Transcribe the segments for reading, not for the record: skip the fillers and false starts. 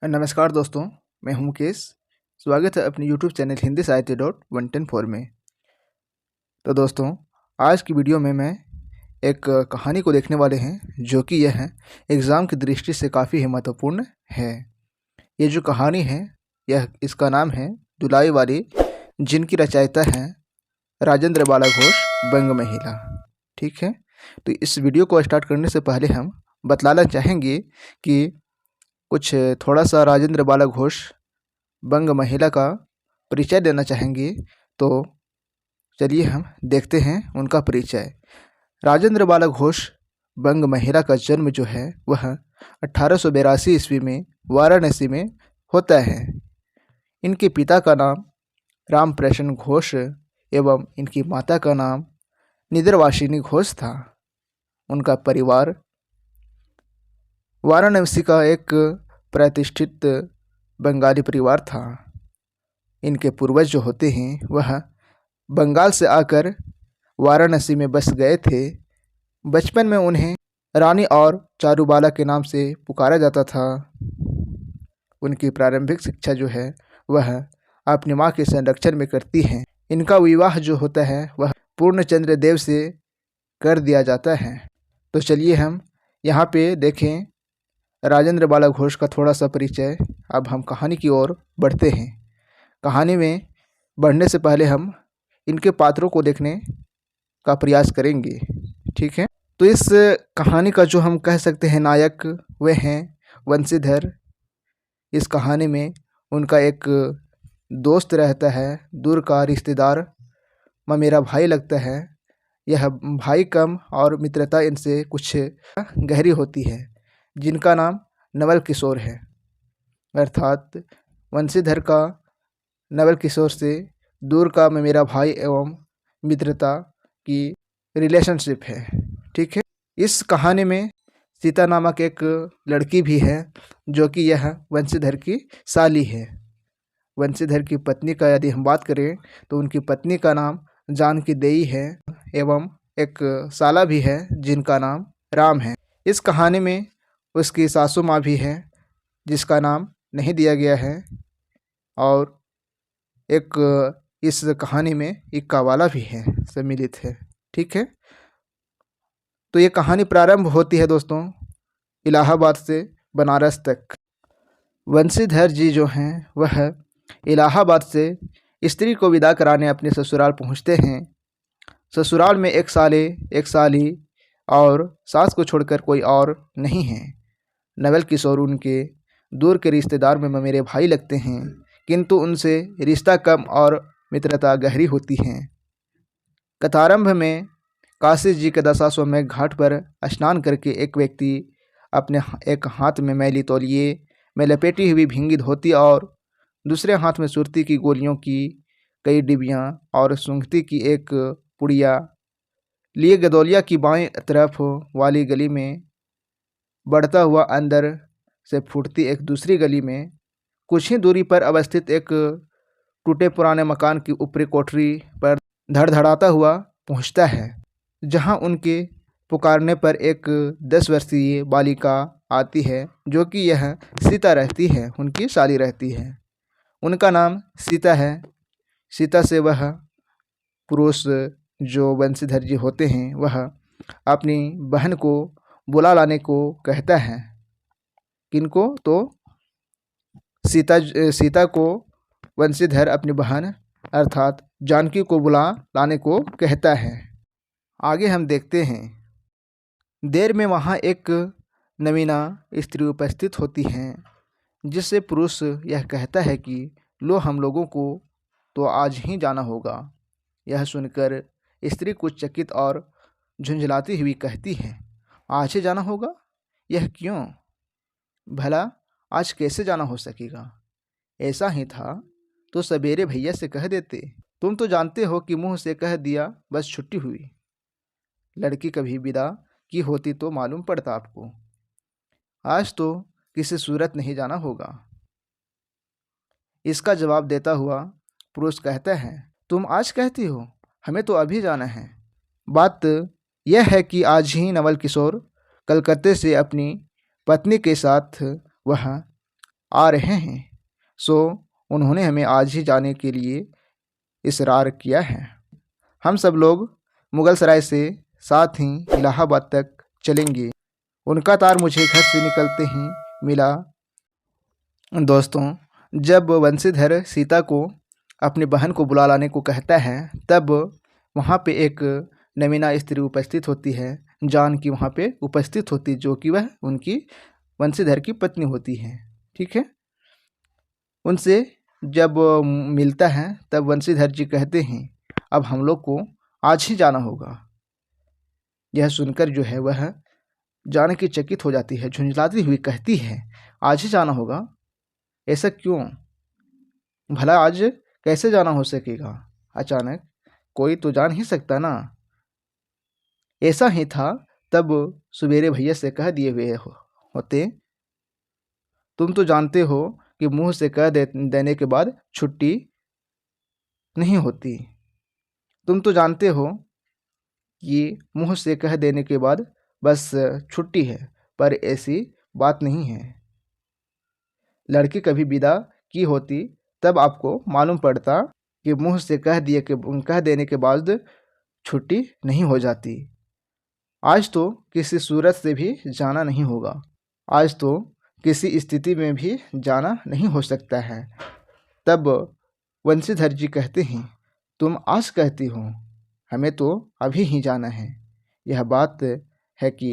नमस्कार दोस्तों, मैं हूं मुकेश। स्वागत है अपने यूट्यूब चैनल हिंदी साहित्य .104 में। तो दोस्तों, आज की वीडियो में मैं एक कहानी को देखने वाले हैं जो कि यह एग्ज़ाम की दृष्टि से काफ़ी ही महत्वपूर्ण है। ये जो कहानी है इसका नाम है दुलाई वाली, जिनकी रचयिता हैं राजेंद्र बाला घोष, बंग महिला। ठीक है, तो इस वीडियो को स्टार्ट करने से पहले हम बतलाना चाहेंगे कि कुछ थोड़ा सा राजेंद्र बाला घोष बंग महिला का परिचय देना चाहेंगे। तो चलिए हम देखते हैं उनका परिचय। राजेंद्र बाला घोष बंग महिला का जन्म जो है वह 1882 ईस्वी में वाराणसी में होता है। इनके पिता का नाम राम प्रसन्न घोष एवं इनकी माता का नाम निद्रवासिनी घोष था। उनका परिवार वाराणसी का एक प्रतिष्ठित बंगाली परिवार था। इनके पूर्वज जो होते हैं वह बंगाल से आकर वाराणसी में बस गए थे। बचपन में उन्हें रानी और चारूबाला के नाम से पुकारा जाता था। उनकी प्रारंभिक शिक्षा जो है वह अपनी माँ के संरक्षण में करती हैं। इनका विवाह जो होता है वह पूर्णचंद्र देव से कर दिया जाता है। तो चलिए हम यहाँ पे देखें राजेंद्र बाला घोष का थोड़ा सा परिचय। अब हम कहानी की ओर बढ़ते हैं। कहानी में बढ़ने से पहले हम इनके पात्रों को देखने का प्रयास करेंगे। ठीक है, तो इस कहानी का जो हम कह सकते हैं नायक वे हैं वंशीधर। इस कहानी में उनका एक दोस्त रहता है, दूर का रिश्तेदार मेरा भाई लगता है। यह भाई कम और मित्रता इनसे कुछ गहरी होती है, जिनका नाम नवल किशोर है। अर्थात वंशीधर का नवल किशोर से दूर का मेरा भाई एवं मित्रता की रिलेशनशिप है। ठीक है, इस कहानी में सीता नामक एक लड़की भी है जो कि यह वंशीधर की साली है। वंशीधर की पत्नी का यदि हम बात करें तो उनकी पत्नी का नाम जानकी देई है एवं एक साला भी है जिनका नाम राम है। इस कहानी में उसकी सासू माँ भी है जिसका नाम नहीं दिया गया है, और एक इस कहानी में इक्का वाला भी है, सम्मिलित है। ठीक है, तो ये कहानी प्रारंभ होती है दोस्तों इलाहाबाद से बनारस तक। वंशीधर जी जो हैं वह इलाहाबाद से स्त्री को विदा कराने अपने ससुराल पहुंचते हैं। ससुराल में एक साले, एक साली और सास को छोड़कर कोई और नहीं है। नवल किशोर उनके दूर के रिश्तेदार में मेरे भाई लगते हैं, किंतु उनसे रिश्ता कम और मित्रता गहरी होती है। कथारंभ में काशी जी के दशाश्वमेध घाट पर स्नान करके एक व्यक्ति अपने एक हाथ में मैली तौलिए में लपेटी हुई भींगी धोती और दूसरे हाथ में सुरती की गोलियों की कई डिबियाँ और सूंघती की एक पुड़िया लिए गदौलिया की बाएं तरफ वाली गली में बढ़ता हुआ अंदर से फूटती एक दूसरी गली में कुछ ही दूरी पर अवस्थित एक टूटे पुराने मकान की ऊपरी कोठरी पर धड़धड़ाता हुआ पहुंचता है, जहां उनके पुकारने पर एक 10 वर्षीय बालिका आती है जो कि यह सीता रहती है, उनकी साली रहती है। उनका नाम सीता है। सीता से वह पुरुष जो वंशीधर जी होते हैं वह अपनी बहन को बुला लाने को कहता है। किनको? तो सीता को वंशीधर अपनी बहन अर्थात जानकी को बुला लाने को कहता है। आगे हम देखते हैं। देर में वहाँ एक नवीना स्त्री उपस्थित होती हैं, जिससे पुरुष यह कहता है कि लो, हम लोगों को तो आज ही जाना होगा। यह सुनकर स्त्री कुछ चकित और झुंझलाती हुई कहती है, आज ही जाना होगा? यह क्यों? भला आज कैसे जाना हो सकेगा? ऐसा ही था तो सवेरे भैया से कह देते। तुम तो जानते हो कि मुंह से कह दिया बस छुट्टी हुई। लड़की कभी विदा की होती तो मालूम पड़ता आपको। आज तो किसी सूरत नहीं जाना होगा। इसका जवाब देता हुआ पुरुष कहता है, तुम आज कहती हो, हमें तो अभी जाना है। बात यह है कि आज ही नवल किशोर कलकत्ते से अपनी पत्नी के साथ वह आ रहे हैं, सो उन्होंने हमें आज ही जाने के लिए इसरार किया है। हम सब लोग मुगल सराय से साथ ही इलाहाबाद तक चलेंगे। उनका तार मुझे घर से निकलते ही मिला। दोस्तों, जब वंशीधर सीता को अपनी बहन को बुला लाने को कहता है, तब वहाँ पे एक नवीना स्त्री उपस्थित होती है, जानकी वहाँ पे उपस्थित होती, जो कि वह उनकी वंशीधर की पत्नी होती है। ठीक है, उनसे जब मिलता है तब वंशीधर जी कहते हैं, अब हम लोग को आज ही जाना होगा। यह सुनकर जो है वह जानकी चकित हो जाती है, झुंझलाती हुई कहती है, आज ही जाना होगा? ऐसा क्यों? भला आज कैसे जाना हो सकेगा? अचानक कोई तो जान ही सकता ना। ऐसा ही था तब सवेरे भैया से कह दिए हुए होते, तुम तो जानते हो कि मुंह से कह देने के बाद छुट्टी नहीं होती। तुम तो जानते हो कि मुंह से कह देने के बाद बस छुट्टी है, पर ऐसी बात नहीं है। लड़की कभी विदा की होती तब आपको मालूम पड़ता कि मुंह से कह देने के बाद छुट्टी नहीं हो जाती। आज तो किसी सूरत से भी जाना नहीं होगा, आज तो किसी स्थिति में भी जाना नहीं हो सकता है। तब वंशीधर जी कहते हैं, तुम आज कहती हो, हमें तो अभी ही जाना है। यह बात है कि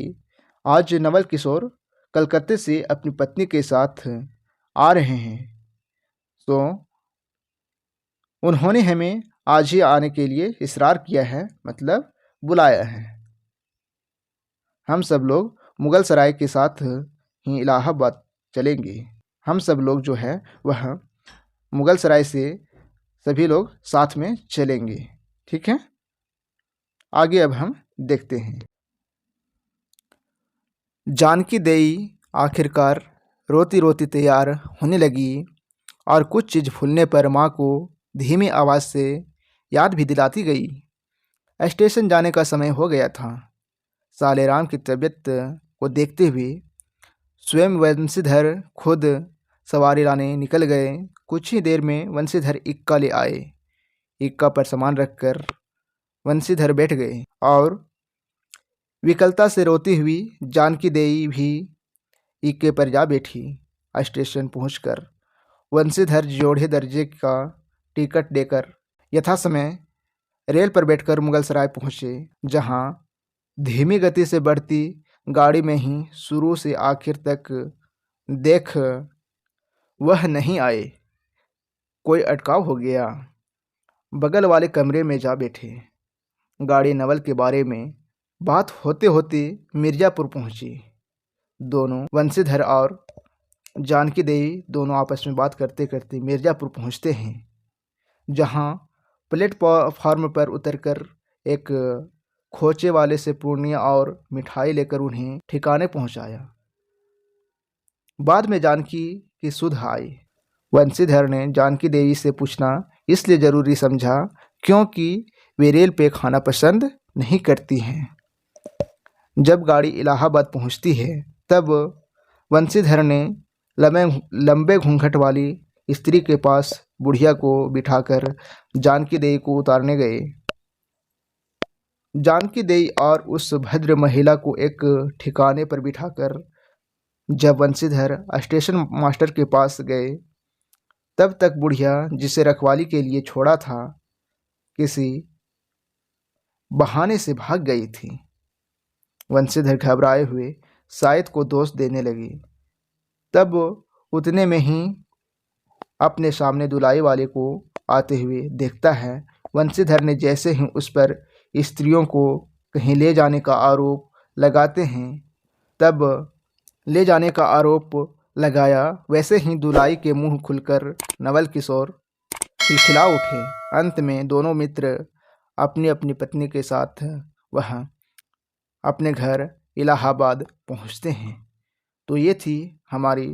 आज नवल किशोर कलकत्ते से अपनी पत्नी के साथ आ रहे हैं, तो उन्होंने हमें आज ही आने के लिए इसरार किया है, मतलब बुलाया है। हम सब लोग मुगल सराय के साथ ही इलाहाबाद चलेंगे। हम सब लोग जो है वह मुगल सराय से सभी लोग साथ में चलेंगे। ठीक है, आगे अब हम देखते हैं। जानकी देई आखिरकार रोती रोती तैयार होने लगी और कुछ चीज़ भूलने पर माँ को धीमी आवाज़ से याद भी दिलाती गई। स्टेशन जाने का समय हो गया था। सालेराम की तबीयत को देखते हुए स्वयं वंशीधर खुद सवारी लाने निकल गए। कुछ ही देर में वंशीधर इक्का ले आए। इक्का पर सामान रखकर वंशीधर बैठ गए और विकलता से रोती हुई जानकी देई भी इक्के पर जा बैठी। स्टेशन पहुंचकर वंशीधर जोड़े दर्जे का टिकट देकर यथा समय रेल पर बैठकर मुगल सराय पहुँचे, जहां धीमी गति से बढ़ती गाड़ी में ही शुरू से आखिर तक देख वह नहीं आए। कोई अटकाव हो गया। बगल वाले कमरे में जा बैठे। गाड़ी नवल के बारे में बात होते होते मिर्ज़ापुर पहुंची। दोनों वंशीधर और जानकी देवी दोनों आपस में बात करते करते मिर्ज़ापुर पहुंचते हैं, जहां प्लेटफॉर्म पर उतरकर एक खोचे वाले से पूर्णिया और मिठाई लेकर उन्हें ठिकाने पहुंचाया। बाद में जानकी की सुध आई। वंशीधर ने जानकी देवी से पूछना इसलिए ज़रूरी समझा क्योंकि वे रेल पे खाना पसंद नहीं करती हैं। जब गाड़ी इलाहाबाद पहुंचती है तब वंशीधर ने लंबे घूंघट वाली स्त्री के पास बुढ़िया को बिठाकर जानकी देवी को उतारने गए। जानकी देवी और उस भद्र महिला को एक ठिकाने पर बिठाकर जब वंशीधर स्टेशन मास्टर के पास गए, तब तक बुढ़िया, जिसे रखवाली के लिए छोड़ा था, किसी बहाने से भाग गई थी। वंशीधर घबराए हुए शायद को दोष देने लगी। तब उतने में ही अपने सामने दुलाई वाले को आते हुए देखता है। वंशीधर ने जैसे ही उस पर स्त्रियों को कहीं ले जाने का आरोप लगाते हैं, तब ले जाने का आरोप लगाया, वैसे ही दुलाई के मुंह खुलकर नवल किशोर खिलखिला उठे। अंत में दोनों मित्र अपनी अपनी पत्नी के साथ वह अपने घर इलाहाबाद पहुंचते हैं। तो ये थी हमारी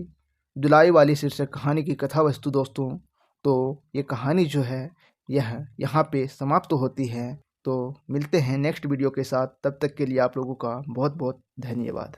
दुलाई वाली शीर्षक कहानी की कथा वस्तु दोस्तों। तो ये कहानी जो है यह यहाँ पे समाप्त होती है। तो मिलते हैं नेक्स्ट वीडियो के साथ, तब तक के लिए आप लोगों का बहुत बहुत धन्यवाद।